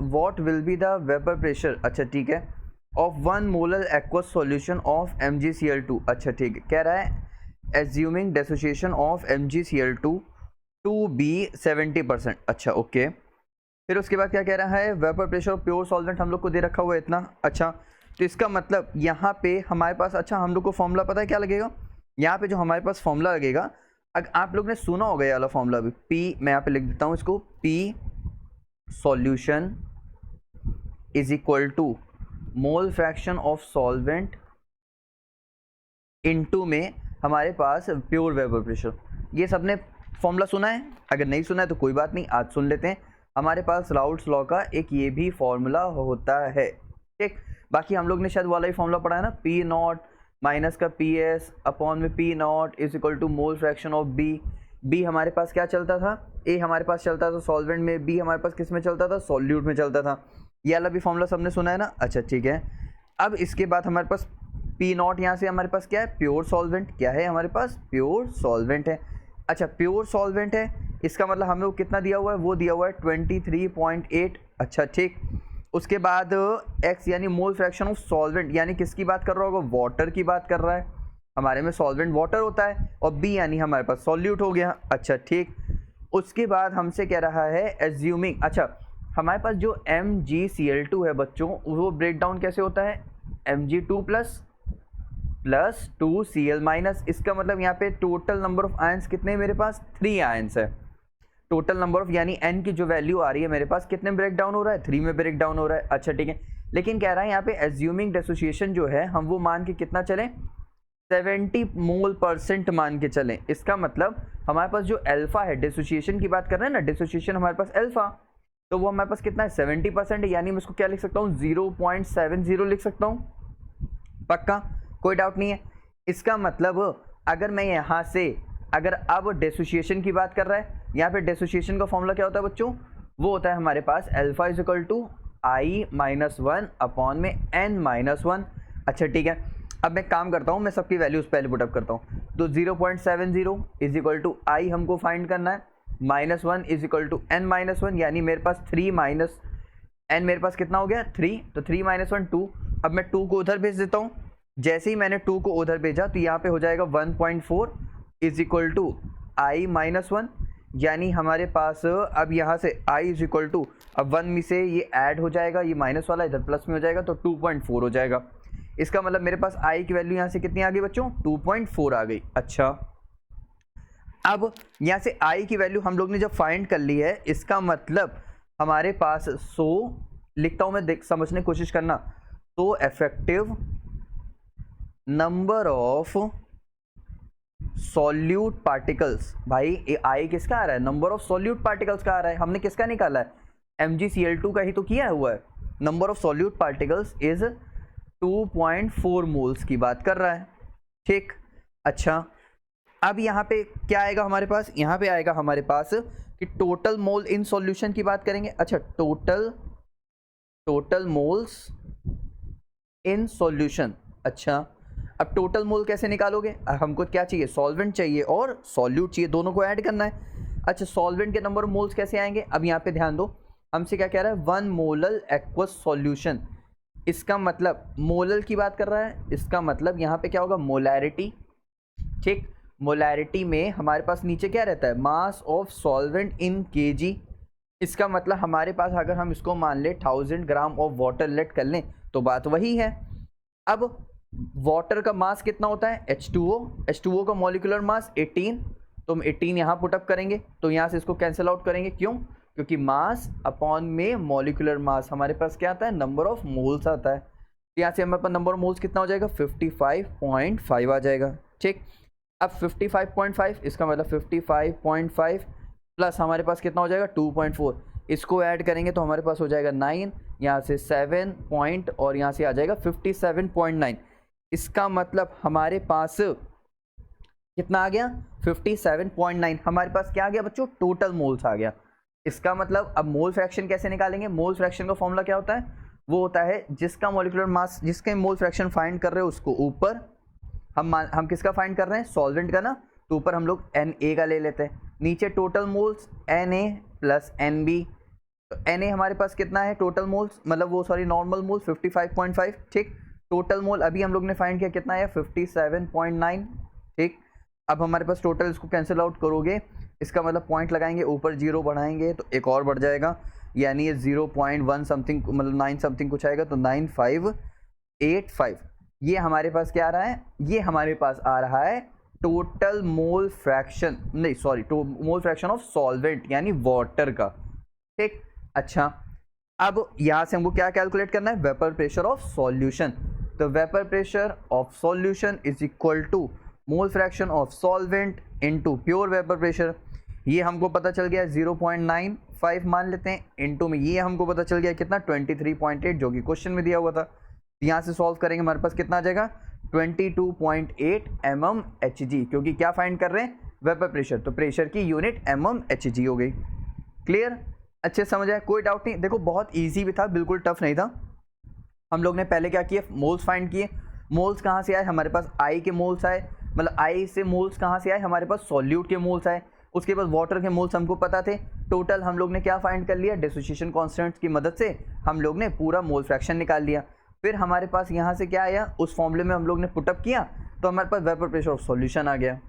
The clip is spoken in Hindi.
What will be the vapour pressure, अच्छा ठीक है, of 1 molar aqueous solution of MgCl2, अच्छा ठीक है, कह रहा है assuming dissociation of MgCl2 to be 70%, अच्छा ओके। फिर उसके बाद क्या कह रहा है, vapour pressure of pure solvent हम लोग को दे रखा हुआ है इतना, अच्छा तो इसका मतलब यहाँ पे हमारे पास, अच्छा हम लोग को फॉर्मूला पता है क्या लगेगा, यहाँ पे जो हमारे पास फॉर्मूला लगेगा, अगर आप लोग ने सुना होगा ये वाला फॉर्मूला भी, P मैं यहाँ पे लिख देता हूँ इसको, P solution is equal to mole fraction of solvent into में हमारे पास प्योर वेपर प्रेशर। ये सबने फॉर्मूला सुना है, अगर नहीं सुना है तो कोई बात नहीं, आज सुन लेते हैं। हमारे पास राउल्ट्स लॉ का एक ये भी फॉर्मूला होता है, ठीक। बाकी हम लोग ने शायद वाला ही फॉर्मूला पढ़ा है ना, पी नॉट माइनस का पी एस अपॉन में P not is equal to mole fraction of B. B हमारे पास क्या चलता था, ए हमारे पास चलता था सॉल्वेंट में, बी हमारे पास किस में चलता था, सॉल्यूट में चलता था। ये वाला भी फॉर्मूला सबने सुना है ना, अच्छा ठीक है। अब इसके बाद हमारे पास पी नॉट, यहाँ से हमारे पास क्या है, प्योर सॉल्वेंट, क्या है हमारे पास, प्योर सॉल्वेंट है। अच्छा प्योर सॉल्वेंट है, इसका मतलब हमें वो कितना दिया हुआ है, वो दिया हुआ है 23.8, अच्छा ठीक। उसके बाद x यानी मोल फ्रैक्शन ऑफ सॉल्वेंट, यानी किसकी बात कर रहा होगा, वाटर की बात कर रहा है, हमारे में सॉल्वेंट वाटर होता है, और b यानी हमारे पास सॉल्यूट हो गया, अच्छा ठीक। उसके बाद हमसे कह रहा है एज्यूमिंग, अच्छा हमारे पास जो MgCl2 है बच्चों, वो ब्रेक डाउन कैसे होता है, Mg2 प्लस 2Cl माइनस, इसका मतलब यहाँ पे टोटल नंबर ऑफ आयंस कितने हैं मेरे पास, 3 आयंस है। टोटल नंबर ऑफ यानी n की जो वैल्यू आ रही है मेरे पास, कितने ब्रेक डाउन हो रहा है, 3 में ब्रेक डाउन हो रहा है, अच्छा ठीक है। लेकिन कह रहा है यहाँ पे एज्यूमिंग डिसोसिएशन जो है, हम वो मान के कितना चलें, 70 मोल% मान के चलें। इसका मतलब हमारे पास जो अल्फा है, डिसोसिएशन की बात कर रहे हैं ना, डिसोसिएशन हमारे पास अल्फा, तो वो हमारे पास कितना है, 70% है, यानी मैं इसको क्या लिख सकता हूँ, 0.70 लिख सकता हूँ, पक्का कोई डाउट नहीं है। इसका मतलब अगर मैं यहाँ से, अगर अब डिसोसिएशन की बात कर रहा है, यहाँ पे डिसोसिएशन का फॉर्मूला क्या होता है बच्चों, वो होता है हमारे पास alpha is equal to I-1 upon में n-1, अच्छा ठीक है। अब मैं काम करता हूँ, मैं सबकी वैल्यूज पहले पुटअप करता हूँ, तो 0.70 इज इक्वल टू I हमको फाइंड करना है, -1 इज इक्वल टू n-1, यानी मेरे पास 3 माइनस n, मेरे पास कितना हो गया 3, तो 3 - 1 2। अब मैं 2 को उधर भेज देता हूँ, जैसे ही मैंने 2 को उधर भेजा तो यहाँ पे हो जाएगा 1.4 इज इक्वल टू I-1, यानी हमारे पास अब यहाँ से I इज इक्वल टू, अब 1 में से ये ऐड हो जाएगा, ये माइनस वाला इधर प्लस में हो जाएगा, तो 2.4 हो जाएगा। इसका मतलब मेरे पास I की वैल्यू यहाँ से कितनी आ गई बच्चों, 2.4 आ गई, अच्छा। अब यहाँ से I की वैल्यू हम लोग ने जब फाइंड कर ली है, इसका मतलब हमारे पास लिखता हूँ मैं, देख समझने की कोशिश करना, तो effective number of solute particles, भाई ये I किसका आ रहा है, नंबर ऑफ सॉल्यूट पार्टिकल्स का आ रहा है, हमने किसका निकाला है, MgCl2 का ही तो किया हुआ है। Number of solute particles is 2.4 moles की बात कर रहा है, ठीक। अच्छा अब यहाँ पे क्या आएगा हमारे पास, यहाँ पे आएगा हमारे पास कि टोटल मोल इन सॉल्यूशन की बात करेंगे, अच्छा टोटल मोल्स इन सॉल्यूशन, अच्छा अब टोटल मोल कैसे निकालोगे, हमको क्या चाहिए, सॉल्वेंट चाहिए और सॉल्यूट चाहिए, दोनों को ऐड करना है। अच्छा सॉल्वेंट के नंबर ऑफ मोल्स कैसे आएंगे, अब यहाँ पे ध्यान दो, हमसे क्या कह रहा है, 1 मोलर एक्वस सॉल्यूशन, इसका मतलब मोलर की बात कर रहा है, इसका मतलब यहाँ पे क्या होगा, मोलैरिटी, ठीक। मोलैरिटी में हमारे पास नीचे क्या रहता है, mass of solvent in KG, इसका मतलब हमारे पास अगर हम इसको मान ले 1000 ग्राम ऑफ वाटर लेट कर लें तो बात वही है। अब वाटर का मास कितना होता है, H2O का मॉलिक्यूलर मास 18, तो हम 18 यहाँ पुटअप करेंगे, तो यहाँ से इसको कैंसिल आउट करेंगे, क्यों, क्योंकि मास अपॉन में मॉलिक्यूलर मास हमारे पास क्या आता है, नंबर ऑफ मोल्स आता है, तो यहाँ से हमारे पास नंबर ऑफ मोल्स कितना हो जाएगा, 55.5 आ जाएगा, ठीक। अब 55.5, इसका मतलब 55.5 प्लस हमारे पास कितना हो जाएगा 2.4, इसको ऐड करेंगे तो हमारे पास हो जाएगा 9, यहाँ से 7 पॉइंट और यहाँ से आ जाएगा 57.9, इसका मतलब हमारे पास कितना आ गया 57.9, हमारे पास क्या आ गया बच्चों, टोटल मोल्स आ गया। इसका मतलब अब मोल फ्रैक्शन कैसे निकालेंगे, मोल फ्रैक्शन का फॉर्मूला क्या होता है, वो होता है जिसका मॉलिक्यूलर मास, जिसके मोल फ्रैक्शन फाइंड कर रहे हो उसको ऊपर, हम किसका फाइंड कर रहे हैं, सॉल्वेंट का ना, तो ऊपर हम लोग Na का ले लेते हैं, नीचे total moles Na plus Nb, तो Na हमारे पास कितना है टोटल मोल्स, मतलब वो सॉरी नॉर्मल मोल 55.5, ठीक। टोटल मोल अभी हम लोग ने फाइंड किया कितना है 57.9, ठीक। अब हमारे पास टोटल, इसको कैंसिल आउट करोगे, इसका मतलब पॉइंट लगाएंगे, ऊपर 0 बढ़ाएंगे तो एक और बढ़ जाएगा, यानी ये 0.1 समथिंग, मतलब 9 समथिंग कुछ आएगा, तो 9585। ये हमारे पास क्या आ रहा है, ये हमारे पास आ रहा है टोटल मोल फ्रैक्शन, नहीं sorry mole fraction of solvent यानी वाटर का, ठीक। अच्छा, अब यहाँ से हमको क्या कैलकुलेट करना है, वेपर प्रेशर ऑफ सॉल्यूशन। तो vapour pressure of solution is equal to mole fraction of solvent into pure vapour pressure. ये हमको पता चल गया 0.95 मान लेते हैं, इनटू में ये हमको पता चल गया कितना 23.8, जो कि क्वेश्चन में दिया हुआ था। यहाँ से सॉल्व करेंगे हमारे पास कितना आ जाएगा 22.8 mmHg, क्योंकि क्या फाइंड कर रहे हैं वेपर प्रेशर, तो प्रेशर की यूनिट mmHg हो गई। क्लियर, अच्छे समझ आए, कोई डाउट नहीं। देखो बहुत इजी भी था, बिल्कुल टफ नहीं था। हम लोग ने पहले क्या किया, मोल्स फाइंड किए। मोल्स कहाँ से आए, हमारे पास आई के मोल्स आए, मतलब आई से मोल्स कहाँ से आए, हमारे पास सॉल्यूट के मोल्स आए। उसके बाद वाटर के मोल्स हमको पता थे। टोटल हम लोग ने क्या फाइंड कर लिया, डिसोसिएशन कांस्टेंट्स की मदद से हम लोग ने पूरा मोल फ्रैक्शन निकाल लिया। फिर हमारे पास यहाँ से क्या आया, उस फॉर्मूले में हम लोग ने पुटअप किया, तो हमारे पास वेपर प्रेशर ऑफ सॉल्यूशन आ गया।